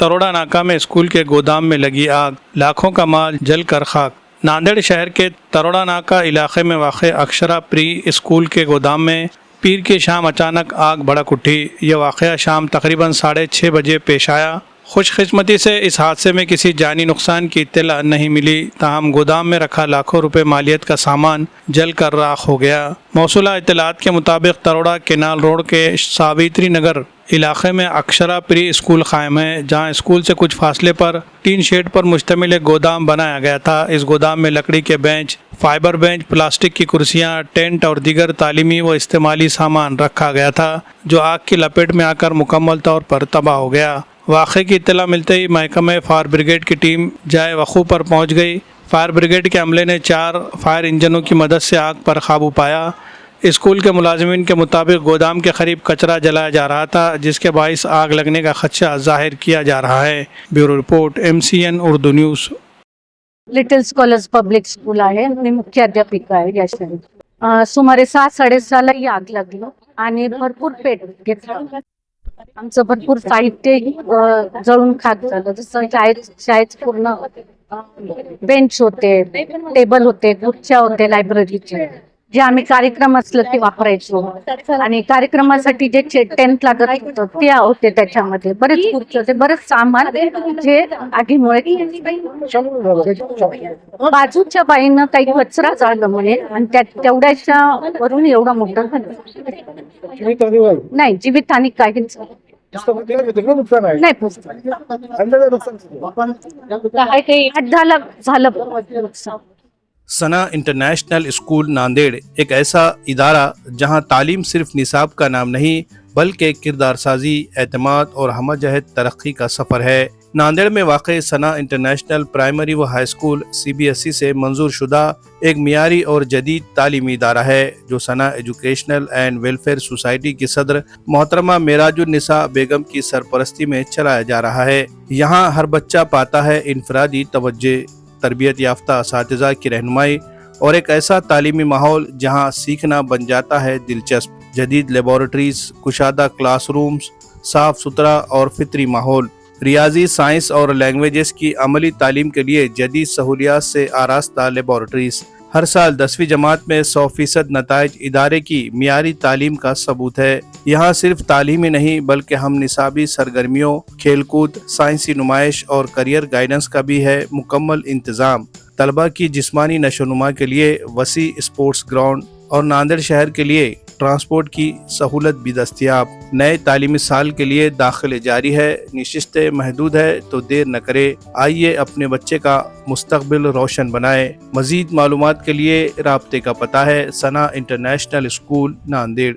तरोड़ा नाका में स्कूल के गोदाम में लगी आग, लाखों का माल जल कर खाक। नांदेड़ शहर के तरोड़ा नाका इलाके में वाक़े अक्षरा प्री स्कूल के गोदाम में पीर की शाम अचानक आग भड़क उठी। यह वाक़या शाम तकरीबन 6:30 बजे पेश आया। खुशकिस्मती से इस हादसे में किसी जानी नुकसान की इत्तला नहीं मिली, ताहम गोदाम में रखा लाखों रुपए मालियत का सामान जल कर राख हो गया। मौसूला इत्तलात के मुताबिक तरोड़ा केनाल रोड के सावित्री नगर इलाके में अक्षरा प्री स्कूल कायम है, जहां स्कूल से कुछ फासले पर टीन शेड पर मुश्तमिल एक गोदाम बनाया गया था। इस गोदाम में लकड़ी के बेंच, फाइबर बेंच, प्लास्टिक की कुर्सियां, टेंट और दीगर तालीमी व इस्तेमाली सामान रखा गया था, जो आग की लपेट में आकर मुकम्मल तौर पर तबाह हो गया। वाक़े की इत्तला मिलते ही महकमे फायर ब्रिगेड की टीम जाए वक़ू पर पहुंच गई। फायर ब्रिगेड के अमले ने 4 फायर इंजनों की मदद से आग पर काबू पाया। स्कूल के मुलाजिमीन के मुताबिक गोदाम के करीब कचरा जलाया जा रहा था, जिसके बाइस आग लगने का खदशा जाहिर किया जा रहा है। Bureau report, MCN Urdu news. Little scholars public school आहे आणि मुख्य अध्यापिका आहे या शाळेत। सुमारे 7-7:30 ही आग लागली आणि भरपूर पेट घेतला। आमचं भरपूर साहित्य जळून खाक झालं, जसं शाळेत पूर्ण बेंच होते, टेबल होते, खुर्च्या होते लायब्ररीचे, जे आम्ही कार्यक्रम असलं ते वापरायचो, आणि कार्यक्रमासाठी जे टेंट लागत होतं ते होते, त्याच्यामध्ये बरेच खुर्चे होते, बरेच सामान जे आगीमुळे बाजूच्या बाईनं काही कचरा जाळलं म्हणे, आणि तेवढ्याच्या वरून एवढं मोठं झालं। नाही, जीवितहानी काहीच नाही। सना इंटरनेशनल स्कूल नांदेड़ एक ऐसा इदारा जहां तालीम सिर्फ निसाब का नाम नहीं बल्कि किरदार साजी, एतमाद और हमजहत तरक्की का सफ़र है। नांदेड़ में वाक़ सना इंटरनेशनल प्राइमरी व हाई स्कूल CBSE से मंजूर शुदा एक मियारी और जदीद तालीमी इदारा है, जो सना एजुकेशनल एंड वेलफेयर सोसाइटी की सदर मोहतरमा मेराजुन्निसा बेगम की सरपरस्ती में चलाया जा रहा है। यहाँ हर बच्चा पाता है इनफरादी तवज्जो, तरबियत याफ्ता असातिज़ा की रहनुमाई और एक ऐसा तालीमी माहौल जहाँ सीखना बन जाता है दिलचस्प। जदीद लेबॉरेटरीज, कुशादा क्लासरूम्स, साफ सुथरा और फितरी माहौल, रियाजी, साइंस और लैंग्वेजेस की अमली तालीम के लिए जदीद सहूलियात से आरास्ता लेबॉरेटरीज। हर साल 10वीं जमात में 100% नताइज इदारे की मियारी तालीम का सबूत है। यहाँ सिर्फ तालीम ही नहीं बल्कि हम निसाबी सरगर्मियों, खेलकूद, साइंसी नुमाइश और करियर गाइडेंस का भी है मुकम्मल इंतज़ाम। तलबा की जिस्मानी नशोनुमा के लिए वसी स्पोर्ट्स ग्राउंड और नांदेड़ शहर के लिए ट्रांसपोर्ट की सहूलत भी दस्तयाब। नए तालीमी साल के लिए दाखिले जारी है, निशिस्तें महदूद है, तो देर न करे, आइए अपने बच्चे का मुस्तकबिल रोशन बनाए। मजीद मालूमात के लिए राब्ते का पता है सना इंटरनेशनल स्कूल नांदेड़।